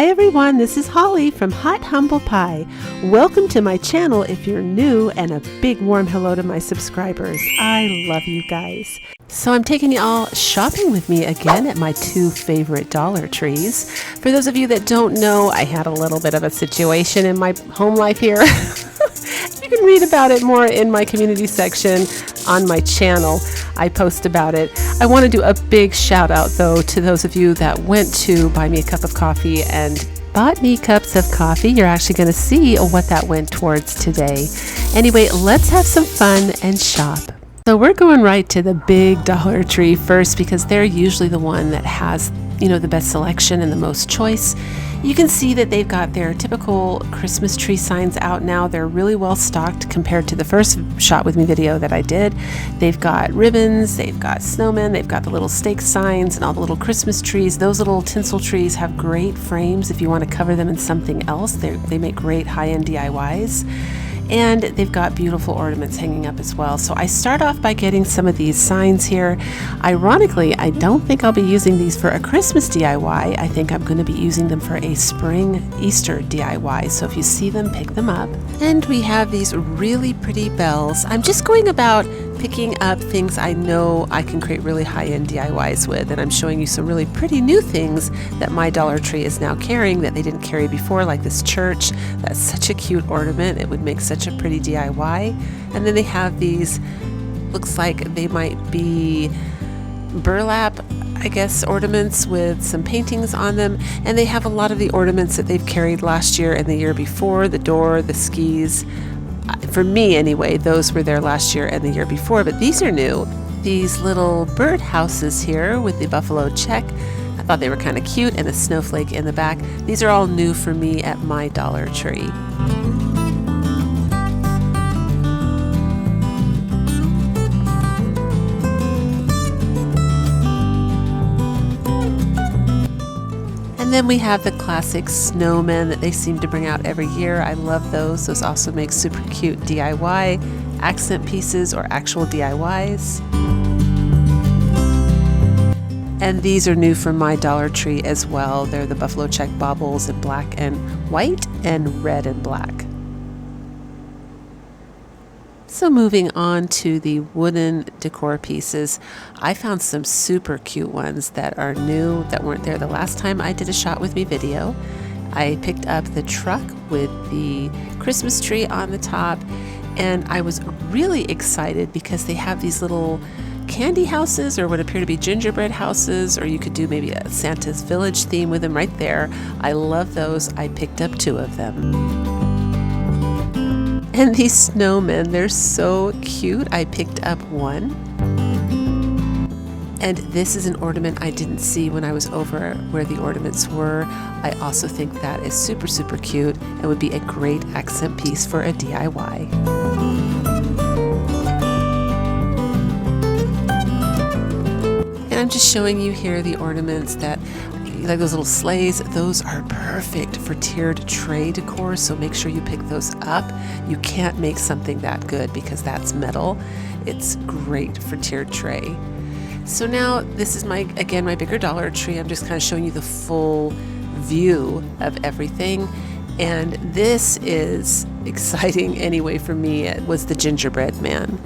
Hi everyone, this is Holly from Hot Humble Pie. Welcome to my channel if you're new, and a big warm hello to my subscribers. I love you guys. So I'm taking you all shopping with me again at my two favorite Dollar Trees. For those of you that don't know, I had a little bit of a situation in my home life here. You can read about it more in my community section on my channel. I post about it. I want to do a big shout out though to those of you that went to buy me a cup of coffee and bought me cups of coffee. You're actually going to see what that went towards today. Anyway, let's have some fun and shop. So we're going right to the big Dollar Tree first because they're usually the one that has, the best selection and the most choice. You can see that they've got their typical Christmas tree signs out now. They're really well stocked compared to the first Shop With Me video that I did. They've got ribbons, they've got snowmen, they've got the little stake signs and all the little Christmas trees. Those little tinsel trees have great frames if you want to cover them in something else. They make great high-end DIYs. And they've got beautiful ornaments hanging up as well. So I start off by getting some of these signs here. Ironically, I don't think I'll be using these for a Christmas DIY. I think I'm going to be using them for a spring Easter DIY. So if you see them, pick them up. And we have these really pretty bells. I'm just going about picking up things I know I can create really high-end DIYs with, and I'm showing you some really pretty new things that my Dollar Tree is now carrying that they didn't carry before, like this church. That's such a cute ornament. It would make such a pretty DIY. And then they have these, looks like they might be burlap, I guess, ornaments with some paintings on them. And they have a lot of the ornaments that they've carried last year and the year before, the door, the skis. For me anyway, those were there last year and the year before, but these are new. These little bird houses here with the buffalo check, I thought they were kind of cute, and a snowflake in the back. These are all new for me at my Dollar Tree. And then we have the classic snowmen that they seem to bring out every year. I love those. Those also make super cute DIY accent pieces or actual DIYs. And these are new from my Dollar Tree as well. They're the buffalo check baubles in black and white and red and black. So moving on to the wooden decor pieces, I found some super cute ones that are new that weren't there the last time I did a Shop With Me video. I picked up the truck with the Christmas tree on the top, and I was really excited because they have these little candy houses, or what appear to be gingerbread houses, or you could do maybe a Santa's Village theme with them right there. I love those. I picked up 2 of them. And these snowmen, they're so cute. I picked up 1. And this is an ornament I didn't see when I was over where the ornaments were. I also think that is super, super cute and would be a great accent piece for a DIY. And I'm just showing you here the ornaments that, like those little sleighs, those are perfect for tiered tray decor, so make sure you pick those up. You can't make something that good because that's metal. It's great for tiered tray. So now this is my bigger Dollar Tree. I'm just kind of showing you the full view of everything. And this is exciting anyway for me. It was the gingerbread man.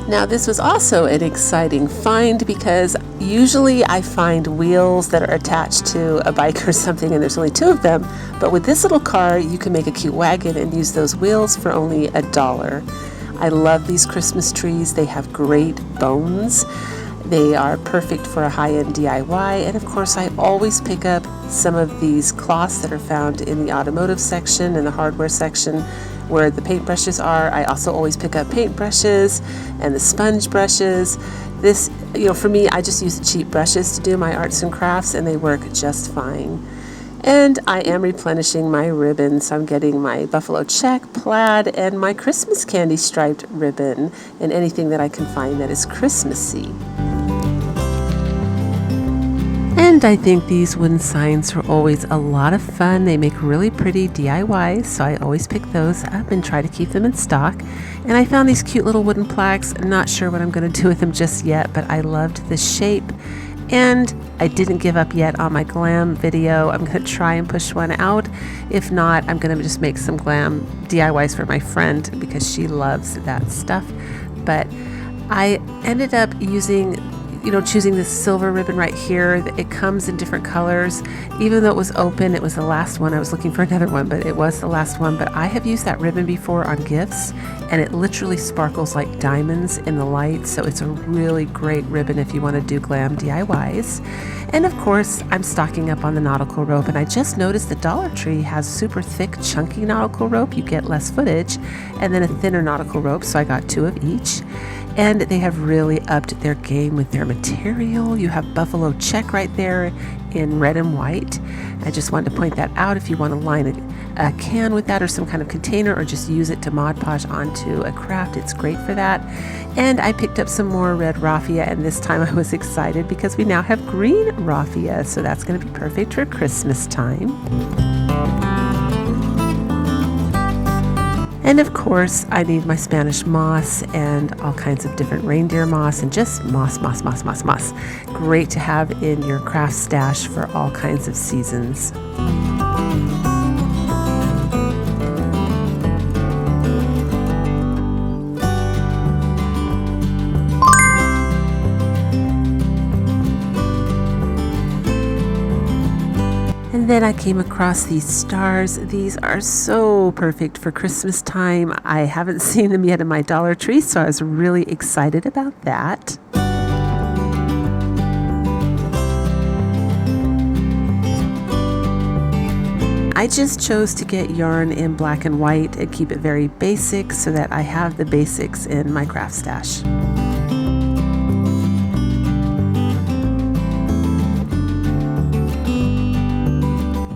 Now this was also an exciting find because usually I find wheels that are attached to a bike or something and there's only 2 of them, but with this little car you can make a cute wagon and use those wheels for only $1. I love these Christmas trees. They have great bones. They are perfect for a high-end DIY, and of course I always pick up some of these cloths that are found in the automotive section and the hardware section where the paintbrushes are. I also always pick up paintbrushes and the sponge brushes. This, for me, I just use the cheap brushes to do my arts and crafts, and they work just fine. And I am replenishing my ribbons. So I'm getting my buffalo check, plaid, and my Christmas candy striped ribbon, and anything that I can find that is Christmassy. And I think these wooden signs are always a lot of fun. They make really pretty DIYs, so I always pick those up and try to keep them in stock. And I found these cute little wooden plaques. I'm not sure what I'm going to do with them just yet, but I loved the shape. And I didn't give up yet on my glam video. I'm going to try and push one out. If not, I'm going to just make some glam DIYs for my friend because she loves that stuff. But I ended up choosing this silver ribbon right here. It comes in different colors. Even though it was open, it was the last one. I was looking for another one, but it was the last one. But I have used that ribbon before on gifts, and it literally sparkles like diamonds in the light. So it's a really great ribbon if you want to do glam DIYs. And of course, I'm stocking up on the nautical rope, and I just noticed the Dollar Tree has super thick, chunky nautical rope. You get less footage, and then a thinner nautical rope, so I got 2 of each. And they have really upped their game with their material. You have buffalo check right there in red and white. I just wanted to point that out if you want to line a can with that or some kind of container, or just use it to Mod Podge onto a craft. It's great for that. And I picked up some more red raffia, and this time I was excited because we now have green raffia, so that's going to be perfect for Christmas time. And of course, I need my Spanish moss and all kinds of different reindeer moss and just moss. Great to have in your craft stash for all kinds of seasons. And then I came across these stars. These are so perfect for Christmas time. I haven't seen them yet in my Dollar Tree, so I was really excited about that. I just chose to get yarn in black and white and keep it very basic so that I have the basics in my craft stash.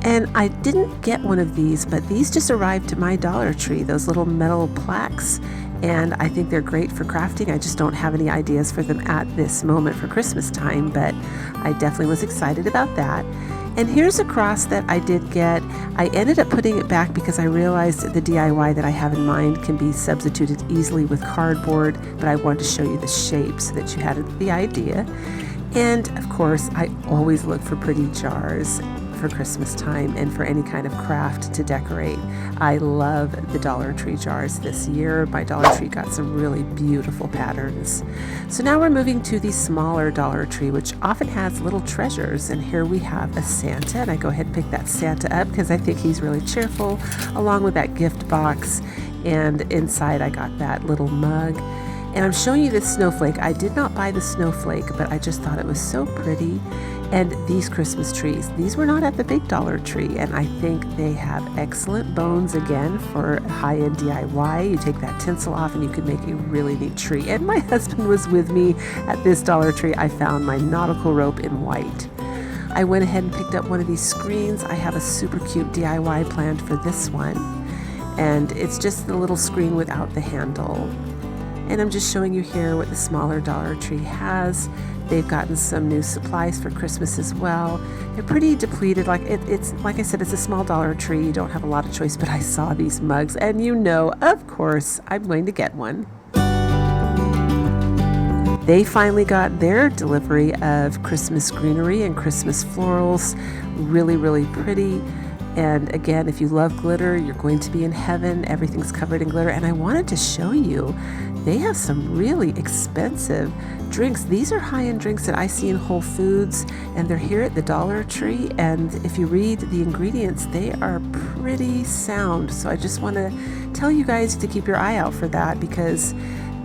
And I didn't get one of these, but these just arrived to my Dollar Tree, those little metal plaques. And I think they're great for crafting. I just don't have any ideas for them at this moment for Christmas time, but I definitely was excited about that. And here's a cross that I did get. I ended up putting it back because I realized the DIY that I have in mind can be substituted easily with cardboard, but I wanted to show you the shape so that you had the idea. And of course, I always look for pretty jars for Christmas time and for any kind of craft to decorate. I love the Dollar Tree jars this year. My Dollar Tree got some really beautiful patterns. So now we're moving to the smaller Dollar Tree, which often has little treasures. And here we have a Santa, and I go ahead and pick that Santa up because I think he's really cheerful, along with that gift box. And inside I got that little mug. And I'm showing you this snowflake. I did not buy the snowflake, but I just thought it was so pretty. And these Christmas trees, these were not at the big Dollar Tree, and I think they have excellent bones again for high-end DIY. You take that tinsel off and you can make a really neat tree. And my husband was with me at this Dollar Tree. I found my nautical rope in white. I went ahead and picked up one of these screens. I have a super cute DIY planned for this one, and it's just the little screen without the handle. And I'm just showing you here what the smaller Dollar Tree has. They've gotten some new supplies for Christmas as well. They're pretty depleted. It's like I said, it's a small Dollar Tree. You don't have a lot of choice, but I saw these mugs, and of course, I'm going to get one. They finally got their delivery of Christmas greenery and Christmas florals. Really, really pretty. And again, if you love glitter, you're going to be in heaven. Everything's covered in glitter. And I wanted to show you, they have some really expensive drinks. These are high-end drinks that I see in Whole Foods, and they're here at the Dollar Tree. And if you read the ingredients, they are pretty sound. So I just want to tell you guys to keep your eye out for that, because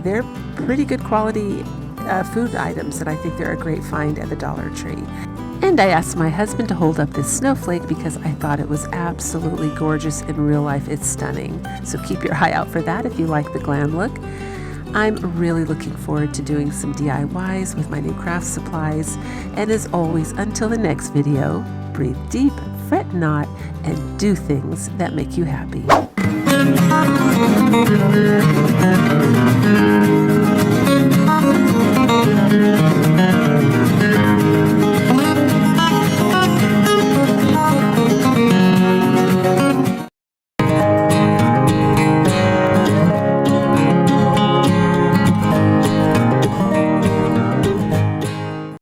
they're pretty good quality food items that I think they're a great find at the Dollar Tree. And I asked my husband to hold up this snowflake because I thought it was absolutely gorgeous. In real life, it's stunning. So keep your eye out for that if you like the glam look. I'm really looking forward to doing some DIYs with my new craft supplies. And as always, until the next video, breathe deep, fret not, and do things that make you happy.